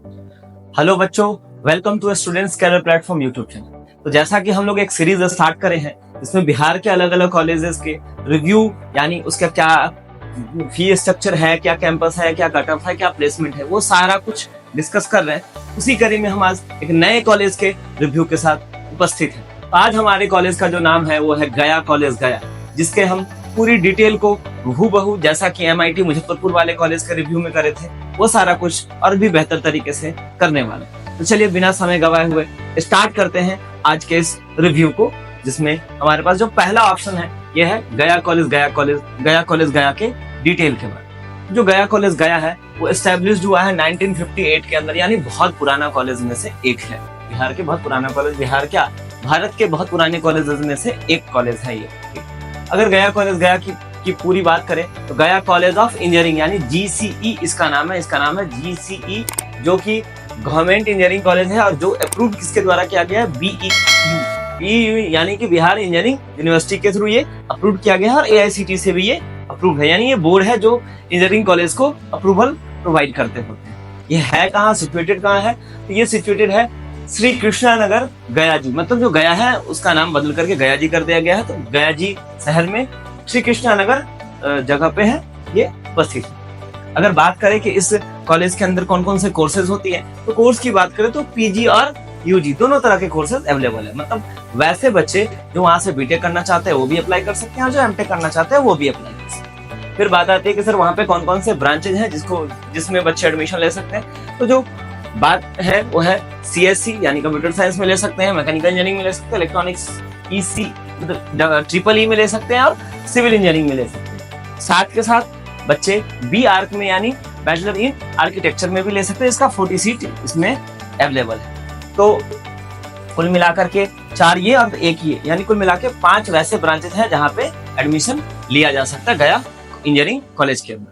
Hello बच्चों, welcome to students career platform YouTube channel. तो जैसा कि हम लोग एक सीरीज स्टार्ट करे हैं, इसमें बिहार के अलग अलग कॉलेजेस के रिव्यू, यानी उसका क्या फी स्ट्रक्चर है, क्या कैंपस है, क्या कट ऑफ है, क्या प्लेसमेंट है, वो सारा कुछ डिस्कस कर रहे हैं। उसी कड़ी में हम आज एक नए कॉलेज के रिव्यू के साथ उपस्थित हैं। आज हमारे कॉलेज का जो नाम है वो है गया कॉलेज गया, जिसके हम पूरी डिटेल को हूबहू जैसा कि MIT मुजफ्फरपुर वाले कॉलेज के रिव्यू में करे थे, वो सारा कुछ और भी बेहतर तरीके से करने वाले। तो चलिए बिना समय गवाए हुए स्टार्ट करते हैं आज के इस रिव्यू को, जिसमें हमारे पास जो पहला ऑप्शन है ये है गया कॉलेज गया के डिटेल के बारे में। जो गया कॉलेज गया है वो एस्टेब्लिश्ड हुआ है 1958 के अंदर, यानी बहुत पुराना कॉलेज में से एक है। बिहार के बहुत पुराना कॉलेज, भारत के बहुत पुराने कॉलेजेस में से एक कॉलेज है ये। अगर गया कॉलेज गया की पूरी बात करें तो गया कॉलेज ऑफ इंजीनियरिंग यानी GCE इसका नाम है GCE, जो कि गवर्नमेंट इंजीनियरिंग कॉलेज है और जो अप्रूव किसके द्वारा किया गया है, BEU यानी कि बिहार इंजीनियरिंग यूनिवर्सिटी के थ्रू ये अप्रूव किया गया है और AICTE से भी ये अप्रूव है, यानी ये बोर्ड है जो इंजीनियरिंग कॉलेज को अप्रूवल प्रोवाइड करते होते हैं। ये है कहाँ, सिचुएटेड कहाँ है, तो ये सिचुएटेड है श्री कृष्णा नगर गया जी, मतलब जो गया है उसका नाम बदल करके गया जी कर दिया गया है। तो गया जी शहर में श्री कृष्णा नगर जगह पे है ये उपस्थित है। अगर बात करें कि इस कॉलेज के अंदर कौन कौन से कोर्सेज होती है, तो कोर्स की बात करें तो PG और UG दोनों तरह के कोर्सेज अवेलेबल है। मतलब वैसे बच्चे जो वहां से BTech करना चाहते हैं वो भी अप्लाई कर सकते हैं और जो MTech करना चाहते हैं वो भी अप्लाई कर सकते हैं। फिर बात आती है कि सर वहाँ पे कौन कौन से ब्रांचेज हैं जिसमें बच्चे एडमिशन ले सकते हैं। तो जो बात है वो है CSC यानी कंप्यूटर साइंस में ले सकते हैं, मैकेनिकल इंजीनियरिंग में ले सकते हैं, इलेक्ट्रॉनिक्स EC EEE में ले सकते हैं और सिविल इंजीनियरिंग में ले सकते हैं। साथ के साथ बच्चे BArch में यानी बैचलर इन आर्किटेक्चर में भी ले सकते हैं। इसका 40 सीट इसमें अवेलेबल है। तो कुल मिलाकर के 4 ये और 1 ये, यानी कुल मिला के 5 वैसे ब्रांचेस हैं जहाँ पे एडमिशन लिया जा सकता है गया इंजीनियरिंग कॉलेज के अंदर।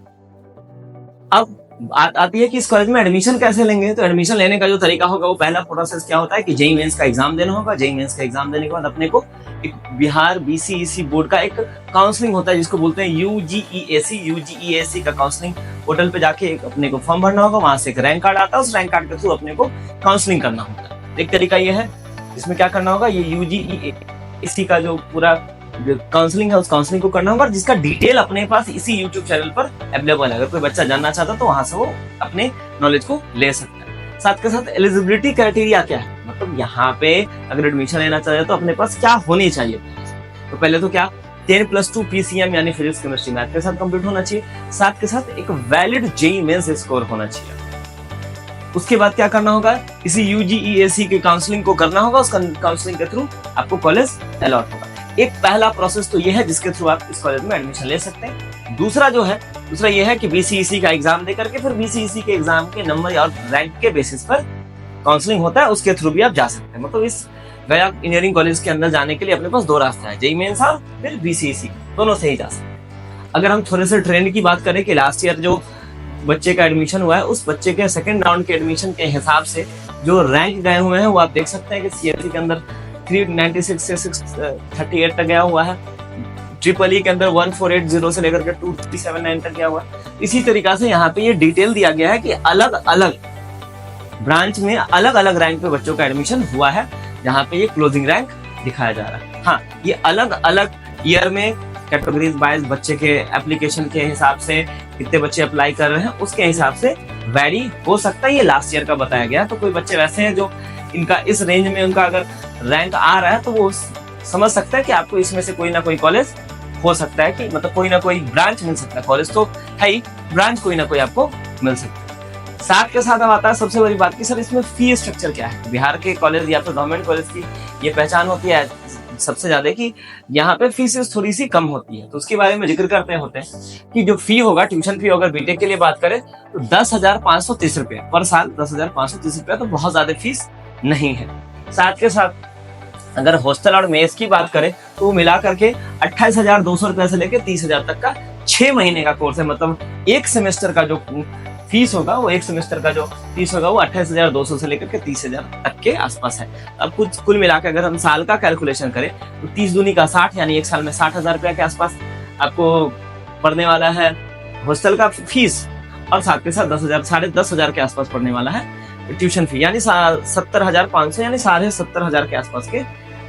अब बात आती है कि इस कॉलेज में एडमिशन कैसे लेंगे। तो एडमिशन लेने का जो तरीका होगा वो पहला प्रोसेस क्या होता है कि JEE मेंस का एग्जाम देना होगा। JEE मेंस का एग्जाम देने के बाद अपने को एक बिहार BCEC बोर्ड का एक काउंसलिंग होता है जिसको बोलते हैं UGEAC का काउंसलिंग पोर्टल पे जाके एक अपने को फॉर्म भरना होगा। वहां से एक रैंक कार्ड आता है, उस रैंक कार्ड के थ्रू अपने को काउंसलिंग करना होता है। एक तरीका ये है, इसमें क्या करना होगा, ये UGEAC का जो पूरा काउंसलिंग है उस काउंसलिंग को करना होगा, जिसका डिटेल अपने पास इसी यूट्यूब चैनल पर अवेलेबल है। अगर कोई बच्चा जानना चाहता तो वहां से वो अपने नॉलेज को ले सकता है। साथ के साथ एलिजिबिलिटी क्राइटेरिया क्या है, मतलब यहाँ पे अगर एडमिशन लेना चाहे तो अपने पास क्या होनी चाहिए। तो पहले तो क्या 10+2 PCM यानी फिजिक्स केमिस्ट्री मैथ के साथ कंप्लीट होना चाहिए। साथ के साथ एक वैलिड JEE मेंस स्कोर होना चाहिए। उसके बाद क्या करना होगा, इसी UGEAC के काउंसलिंग को करना होगा। उस काउंसलिंग के थ्रू आपको कॉलेज अलॉट होगा। एक पहला प्रोसेस तो ये है जिसके थ्रू आप इस कॉलेज में एडमिशन ले सकते हैं। दूसरा ये है कि BCEC का एग्जाम दे करके फिर BCEC के एग्जाम के नंबर और रैंक के बेसिस पर काउंसलिंग होता है, उसके थ्रू भी आप जा सकते हैं। मतलब इस गया इंजीनियरिंग कॉलेज के अंदर जाने के लिए अपने पास 2 रास्ते हैं, JEE मेंस और फिर BCEC, दोनों से ही जा सकते हैं। अगर हम थोड़े से ट्रेंड की बात करें कि लास्ट ईयर जो बच्चे का एडमिशन हुआ है, उस बच्चे के सेकेंड राउंड के एडमिशन के हिसाब से जो रैंक गए हुए हैं वो आप देख सकते हैं कि CSE के अंदर 396 से 638 तक गया हुआ है। EEE के अंदर 1480 से लेकर के 2379 तक गया हुआ है। इसी तरीका से यहाँ पे ये डिटेल दिया गया है कि अलग अलग ब्रांच में अलग अलग रैंक पे बच्चों का एडमिशन हुआ है, जहाँ पे ये क्लोजिंग रैंक दिखाया जा रहा है। हाँ, ये अलग अलग ईयर में कैटेगरीज वाइज बच्चे के एप्लीकेशन के हिसाब से कितने बच्चे अप्लाई कर रहे हैं उसके हिसाब से वैरी हो सकता है। ये लास्ट ईयर का बताया गया, तो कोई बच्चे वैसे हैं जो इनका इस रेंज में उनका अगर रैंक आ रहा है तो वो समझ सकता है कि आपको इसमें से कोई ना कोई कॉलेज हो सकता है, कि मतलब कोई ना कोई ब्रांच मिल सकता है। कॉलेज तो है ही, ब्रांच कोई ना कोई आपको मिल सकता है। साथ के साथ अब आता है सबसे बड़ी बात कि सर इसमें फी स्ट्रक्चर क्या है। बिहार के कॉलेज या तो गवर्नमेंट कॉलेज की ये पहचान होती है सबसे ज्यादा कि यहाँ पे फीस थोड़ी सी कम होती है। तो उसके बारे में जिक्र करते होते हैं कि जो फी होगा, ट्यूशन फी अगर BTech के लिए बात करें तो 10,530 रुपया पर साल। 10,530 रुपया तो बहुत ज्यादा फीस नहीं है। साथ के साथ अगर हॉस्टल और मेस की बात करें तो मिला करके 28,200 रुपए से लेकर 30,000 तक का 6 महीने का कोर्स है। मतलब एक सेमेस्टर का जो फीस होगा वो 28,200 से लेकर के 30,000 तक के आसपास है। अब कुछ कुल मिला के अगर हम साल का कैलकुलेशन करें तो 30 दूनी का 60, यानी एक साल में 60,000 रुपया के आसपास आपको पड़ने वाला है हॉस्टल का फीस, और साथ के साथ 10,000 साढ़े 10,000 के आसपास पड़ने वाला है ट्यूशन फी, यानी 70,500 यानी 70,500 के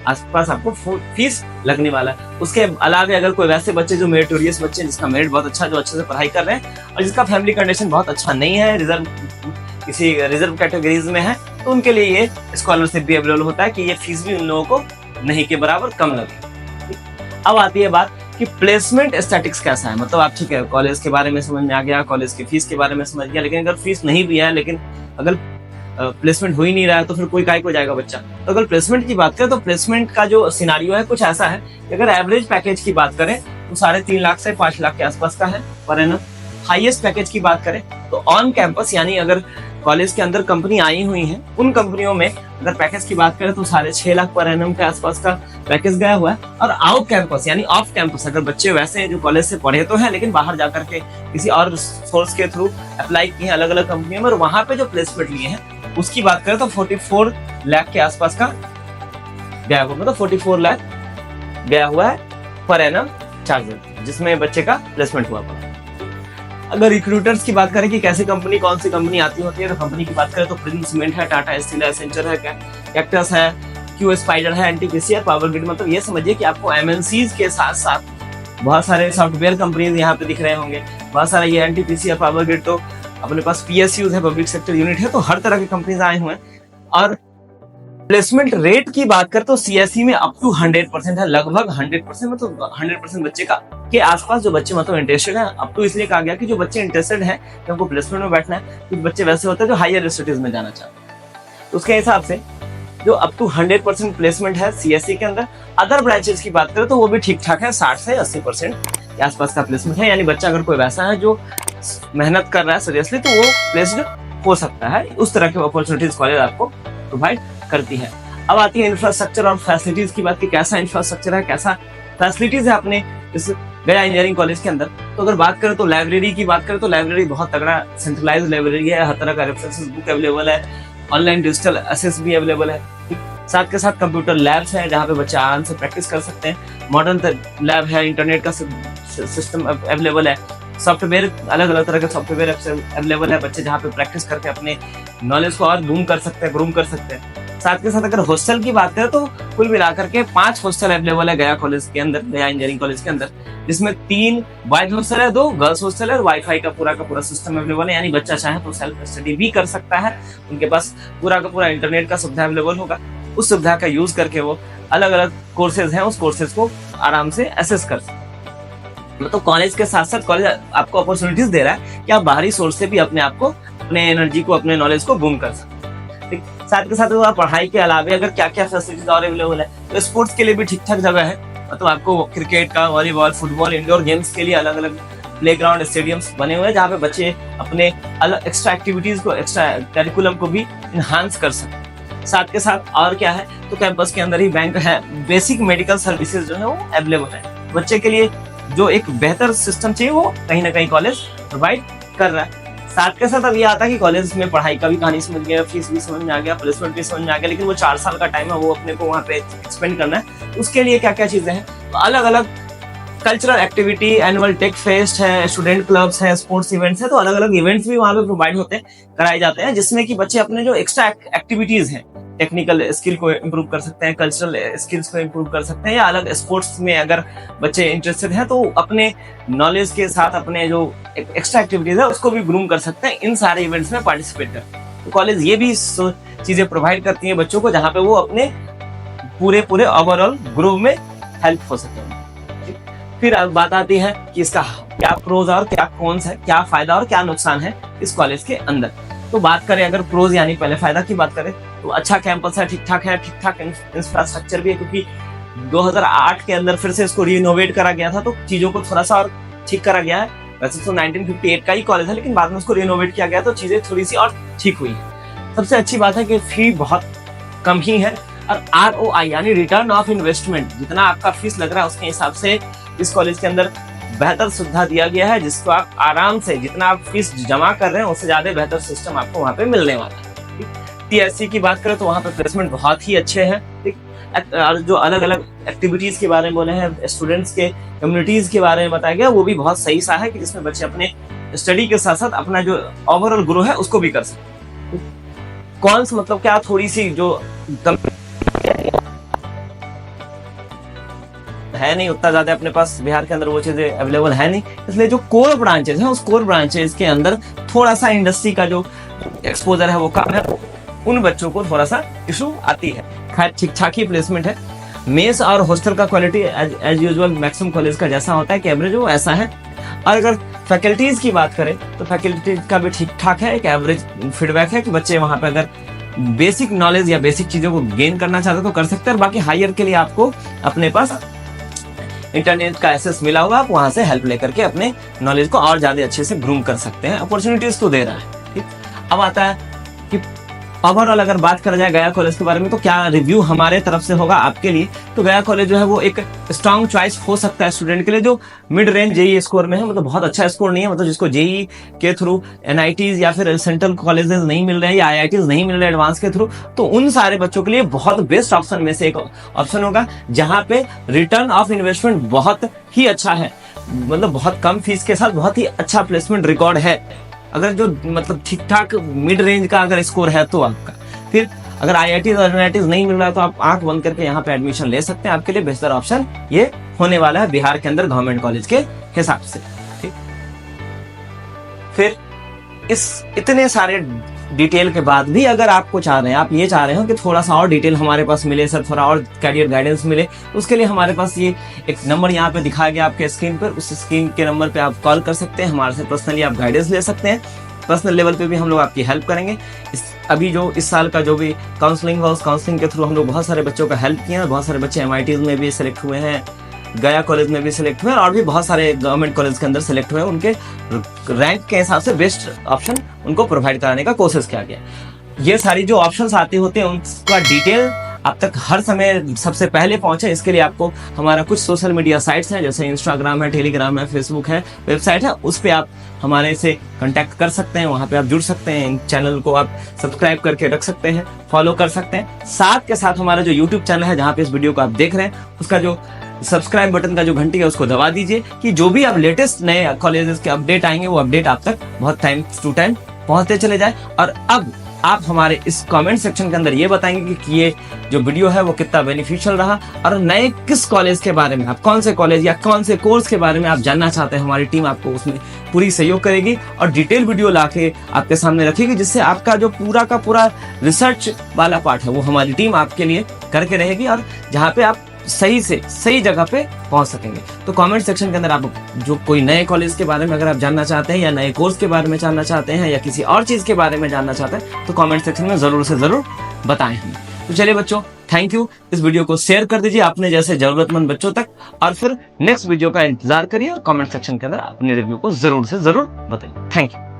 आसपास आपको फीस लगने वाला है। उसके अलावा अगर कोई वैसे बच्चे जो मेरिटोरियस बच्चे हैं, जिसका मेरिट बहुत अच्छा, जो अच्छे से पढ़ाई कर रहे हैं और जिसका फैमिली कंडीशन बहुत अच्छा नहीं है, किसी रिजर्व कैटेगरीज में है, तो उनके लिए ये स्कॉलरशिप भी अवेलेबल होता है कि ये फीस भी उन लोगों को नहीं के बराबर कम लगे। अब आती है बात कि प्लेसमेंट स्टैटिक्स कैसा है। मतलब आप ठीक है, कॉलेज के बारे में समझ में आ गया, कॉलेज की फीस के बारे में समझ गया, लेकिन अगर फीस नहीं भी है, लेकिन अगर प्लेसमेंट हो ही नहीं रहा है तो फिर कोई काय को जाएगा बच्चा। तो अगर प्लेसमेंट की बात करें तो प्लेसमेंट का जो सिनारियो है कुछ ऐसा है कि अगर एवरेज पैकेज की बात करें तो 3.5 लाख से 5 लाख के आसपास का है पर एनम। हाईएस्ट पैकेज की बात करें तो ऑन कैंपस, यानी अगर कॉलेज के अंदर कंपनी आई हुई है, उन कंपनियों में अगर पैकेज की बात करें तो 6.5 लाख पर एनम के आसपास का पैकेज गया हुआ है। और आउट कैंपस यानी ऑफ कैंपस, अगर बच्चे वैसे हैं जो कॉलेज से पढ़े तो हैं लेकिन बाहर जाकर के किसी और सोर्स के थ्रू अप्लाई किए हैं अलग अलग कंपनियों में और वहां पे जो प्लेसमेंट लिए हैं, उसकी बात करें तो 44 लाख के आसपास का गया हुआ, मतलब 44 लाख गया हुआ है पर एनम चार्जेस, जिसमें बच्चे का प्लेसमेंट हुआ पड़ा। अगर रिक्रूटर्स की बात करें कि कैसी कंपनी, कौन सी कंपनी आती होती है, तो कंपनी की बात करें तो प्रिंस सीमेंट है, टाटा स्टील है, एसेंचर है, कैक्टस है, क्यू स्पाइडर है, एनटीपीसी है, पावर ग्रिड। मतलब ये समझिए कि आपको एमएनसीज के साथ साथ बहुत सारे सॉफ्टवेयर कंपनीज यहाँ पे दिख रहे होंगे, बहुत सारा ये एनटीपीसी है, पावर ग्रिड, तो अपने पास पीएसयूज है, पब्लिक सेक्टर यूनिट है, तो हर तरह की कंपनीज आए हुए हैं। और प्लेसमेंट रेट की बात करें तो सीएसई में अप टू 100% है, लगभग 100%, मतलब 100% बच्चे का के आसपास जो बच्चे मतलब इंटरेस्टेड है। अप टू इसलिए कहा गया कि जो बच्चे इंटरेस्टेड है कि उनको प्लेसमेंट में बैठना है, कुछ बच्चे वैसे होते हैं जो हायर स्टडीज में जाना चाहते हैं, तो उसके हिसाब से जो अप टू 100% प्लेसमेंट है सीएसई के अंदर। अदर ब्रांचेस की बात करें तो वो भी ठीक ठाक है, 60 से 80% के आसपास का प्लेसमेंट है। यानी बच्चा अगर कोई वैसा है जो मेहनत कर रहा है सीरियसली, तो वो प्लेस्ड हो सकता है। उस तरह के अपॉर्चुनिटीज कॉलेज आपको प्रोवाइड करती है। अब आती है इंफ्रास्ट्रक्चर और फैसिलिटीज की बात, कि कैसा इंफ्रास्ट्रक्चर है, कैसा फैसिलिटीज है अपने इस गया इंजीनियरिंग कॉलेज के अंदर। तो अगर बात करें तो लाइब्रेरी की बात करें तो लाइब्रेरी बहुत तगड़ा सेंट्रलाइज्ड लाइब्रेरी है, हर तरह का रेफरेंसेस बुक अवेलेबल है, ऑनलाइन डिजिटल एसेस भी अवेलेबल है। साथ के साथ कंप्यूटर लैब्स है जहाँ पे बच्चे आराम से प्रैक्टिस कर सकते हैं, मॉडर्न लैब है, इंटरनेट का सिस्टम अवेलेबल है, सॉफ्टवेयर अलग अलग तरह के सॉफ्टवेयर अवेलेबल है, बच्चे जहाँ पे प्रैक्टिस करके अपने नॉलेज को और ग्रूम कर सकते हैं। साथ के साथ अगर हॉस्टल की बात करें तो कुल मिलाकर के 5 हॉस्टल अवेलेबल है गया कॉलेज के अंदर, गया इंजीनियरिंग कॉलेज के अंदर, जिसमें 3 बॉयज हॉस्टल है, 2 गर्ल्स हॉस्टल है और वाईफाई का पूरा सिस्टम अवेलेबल है। यानी बच्चा चाहे तो सेल्फ स्टडी भी कर सकता है, उनके पास पूरा का पूरा इंटरनेट का सुविधा अवेलेबल होगा। उस सुविधा का यूज करके वो अलग अलग कोर्सेज हैं, उस कोर्सेज को आराम से एसेस कर सकते हैं। मतलब कॉलेज के साथ साथ कॉलेज आपको अपॉर्चुनिटीज दे रहा है कि आप बाहरी सोर्स से भी अपने आप को, अपने एनर्जी को, अपने नॉलेज को बूम कर सकते हैं। साथ के साथ पढ़ाई के अलावा अगर क्या क्या फैसिलिटीज और अवेलेबल है, तो स्पोर्ट्स के लिए भी ठीक ठाक जगह है। मतलब आपको क्रिकेट का, वॉलीबॉल, फुटबॉल, इंडोर गेम्स के लिए अलग अलग प्लेग्राउंड, स्टेडियम्स बने हुए हैं जहाँ पे बच्चे अपने अलग एक्स्ट्रा एक्टिविटीज को, एक्स्ट्रा करिकुलम को भी इनहांस कर सकते हैं। साथ के साथ और क्या है, तो कैंपस के अंदर ही बैंक है, बेसिक मेडिकल सर्विसेज जो है वो अवेलेबल है। बच्चे के लिए जो एक बेहतर सिस्टम चाहिए वो कहीं ना कहीं कॉलेज प्रोवाइड कर रहा है। साथ के साथ अब ये आता है कि कॉलेज में पढ़ाई का भी कहानी समझ गया, फीस भी समझ में आ गया, प्लेसमेंट भी समझ में आ गया, लेकिन वो 4 साल का टाइम है, वो अपने को वहाँ पे स्पेंड करना है। उसके लिए क्या क्या चीजें हैं, तो अलग अलग cultural activity, annual tech fest है, स्टूडेंट क्लब्स है, स्पोर्ट्स इवेंट्स है, तो अलग अलग इवेंट्स भी वहाँ पे प्रोवाइड होते हैं, कराए जाते हैं, जिसमें कि बच्चे अपने जो एक्स्ट्रा एक्टिविटीज हैं, टेक्निकल स्किल को इम्प्रूव कर सकते हैं, कल्चरल स्किल्स को इम्प्रूव कर सकते हैं, या अलग स्पोर्ट्स में अगर बच्चे इंटरेस्टेड हैं तो अपने नॉलेज के साथ अपने जो एक्स्ट्रा एक्टिविटीज है उसको भी ग्रूम कर सकते हैं, इन सारे इवेंट्स में पार्टिसिपेट कर। तो कॉलेज ये भी चीजें प्रोवाइड करती है बच्चों को, जहाँ पे वो अपने पूरे ओवरऑल ग्रुप में हेल्प हो सकते हैं। फिर अब बात आती है कि इसका क्या प्रोज और क्या कॉन्स है, क्या फायदा और क्या नुकसान है इस कॉलेज के अंदर। तो बात करें अगर प्रोज यानी पहले फायदा की बात करें तो अच्छा कैंपस है, ठीक ठाक इंफ्रास्ट्रक्चर भी है, क्योंकि 2008 के अंदर फिर से इसको रीइनोवेट करा गया था, तो चीजों को थोड़ा सा और ठीक करा गया है। वैसे तो 1958 का ही कॉलेज है, लेकिन बाद में उसको रीइनोवेट किया गया तो चीजें थोड़ी सी और ठीक हुई है। सबसे अच्छी बात है कि फी बहुत कम ही है, और ROI यानी रिटर्न ऑफ इन्वेस्टमेंट, जितना आपका फीस लग रहा है उसके हिसाब से इस कॉलेज के अंदर बेहतर सुविधा दिया गया है, जिसको आप आराम से, जितना आप फीस जमा कर रहे हैं उससे ज्यादा बेहतर सिस्टम आपको वहाँ पे मिलने वाला है। TSC की बात करें तो वहाँ पे प्लेसमेंट बहुत ही अच्छे हैं, ठीक। और जो अलग अलग एक्टिविटीज के बारे में बोले हैं, स्टूडेंट्स के कम्युनिटीज के बारे में बताया गया, वो भी बहुत सही सा है कि जिसमें बच्चे अपने स्टडी के साथ साथ अपना जो ओवरऑल ग्रो है उसको भी कर सकते हैं। कौन सा मतलब क्या थोड़ी सी जो है नहीं उतना ज्यादा अपने पास बिहार के अंदर वो चीजें अवेलेबल है नहीं, इसलिए जो कोर ब्रांचेस हैं उस कोर ब्रांचेस के अंदर थोड़ा सा इंडस्ट्री का जो एक्सपोजर है वो कम है, उन बच्चों को थोड़ा सा इशू आती है। खैर ठीक ठाक ही प्लेसमेंट है। मेस और हॉस्टल का quality as usual maximum college का जैसा होता है कि एवरेज वो ऐसा है। और अगर फैकल्टीज की बात करें तो फैकल्टीज का भी ठीक ठाक है, एक एवरेज फीडबैक है कि बच्चे वहां पे अगर बेसिक नॉलेज या बेसिक चीजों को गेन करना चाहते तो कर सकते हैं, और बाकी हायर के लिए आपको अपने पास इंटरनेट का एक्सेस मिला होगा, आप वहां से हेल्प लेकर के अपने नॉलेज को और ज्यादा अच्छे से ग्रूम कर सकते हैं। अपॉर्चुनिटीज तो दे रहा है। ठीक, अब आता है कि ओवरऑल अगर बात करा जाए गया कॉलेज के बारे में तो क्या रिव्यू हमारे तरफ से होगा आपके लिए। तो गया कॉलेज जो है वो एक स्ट्रॉन्ग चॉइस हो सकता है स्टूडेंट के लिए जो मिड रेंज जेई स्कोर में है, मतलब बहुत अच्छा स्कोर नहीं है, मतलब जिसको जेई के थ्रू एनआईटीज या फिर सेंट्रल कॉलेजेस नहीं मिल रहे हैं या आईआईटीज नहीं मिल रहे हैं एडवांस के थ्रू, तो उन सारे बच्चों के लिए बहुत बेस्ट ऑप्शन में से एक ऑप्शन होगा, जहां पे रिटर्न ऑफ इन्वेस्टमेंट बहुत ही अच्छा है, मतलब बहुत कम फीस के साथ बहुत ही अच्छा प्लेसमेंट रिकॉर्ड है। अगर जो मतलब ठीक ठाक मिड रेंज का अगर स्कोर है तो आपका, फिर अगर आईआईटीज और एनआईटीज नहीं मिल रहा है तो आप आंख बंद करके यहाँ पे एडमिशन ले सकते हैं। आपके लिए बेहतर ऑप्शन ये होने वाला है बिहार के अंदर गवर्नमेंट कॉलेज के हिसाब से। ठीक, फिर इस इतने सारे डिटेल के बाद भी अगर आपको चाह रहे हैं, आप ये चाह रहे हो कि थोड़ा सा और डिटेल हमारे पास मिले सर, थोड़ा और कैरियर गाइडेंस मिले, उसके लिए हमारे पास ये एक नंबर यहाँ पे दिखाया गया आपके स्क्रीन पर, उस स्क्रीन के नंबर पे आप कॉल कर सकते हैं, हमारे से पर्सनली आप गाइडेंस ले सकते हैं। पर्सनल लेवल पे भी हम लोग आपकी हेल्प करेंगे। अभी जो इस साल का जो भी काउंसलिंग हुआ उस काउंसलिंग के थ्रू हम लोग बहुत सारे बच्चों का हेल्प किए हैं। बहुत सारे बच्चे एमआईटीज में भी सिलेक्ट हुए हैं, गया कॉलेज में भी सिलेक्ट हुए हैं, और भी बहुत सारे गवर्नमेंट कॉलेज के अंदर सिलेक्ट हुए हैं। उनके रैंक के हिसाब से बेस्ट ऑप्शन उनको प्रोवाइड कराने का कोशिश किया गया। ये सारी जो ऑप्शंस आते होते हैं उनका डिटेल आप तक हर समय सबसे पहले पहुंचे, इसके लिए आपको हमारा कुछ सोशल मीडिया साइट्स हैं, जैसे इंस्टाग्राम है, टेलीग्राम है, फेसबुक है, वेबसाइट है, उस पे आप हमारे से कांटेक्ट कर सकते हैं, वहां पे आप जुड़ सकते हैं, चैनल को आप सब्सक्राइब करके रख सकते हैं, फॉलो कर सकते हैं। साथ के साथ हमारा जो यूट्यूब चैनल है जहाँ पे इस वीडियो को आप देख रहे हैं, उसका जो सब्सक्राइब बटन का जो घंटी है उसको दबा दीजिए कि जो भी आप लेटेस्ट नए कॉलेजेस के अपडेट आएंगे वो अपडेट आप तक बहुत टाइम टू टाइम पहुंचते चले जाए। और अब आप हमारे इस कमेंट सेक्शन के अंदर ये बताएंगे कि ये जो वीडियो है वो कितना बेनिफिशियल रहा, और नए किस कॉलेज के बारे में, आप कौन से कॉलेज या कौन से कोर्स के बारे में आप जानना चाहते हैं। हमारी टीम आपको उसमें पूरी सहयोग करेगी और डिटेल वीडियो लाके आपके सामने रखेगी, जिससे आपका जो पूरा का पूरा रिसर्च वाला पार्ट है वो हमारी टीम आपके लिए करके रहेगी, और जहाँ पे आप सही से सही जगह पे पहुंच सकेंगे। तो कमेंट सेक्शन के अंदर आप जो कोई नए कॉलेज के बारे में अगर आप जानना चाहते हैं या नए कोर्स के बारे में जानना चाहते हैं या किसी और चीज के बारे में जानना चाहते हैं तो कमेंट सेक्शन में जरूर से जरूर बताएं हमें। तो चलिए बच्चों, थैंक यू। इस वीडियो को शेयर कर दीजिए अपने जैसे जरूरतमंद बच्चों तक, और फिर नेक्स्ट वीडियो का इंतजार करिए और कमेंट सेक्शन के अंदर अपने रिव्यू को जरूर से जरूर बताइए। Thank you.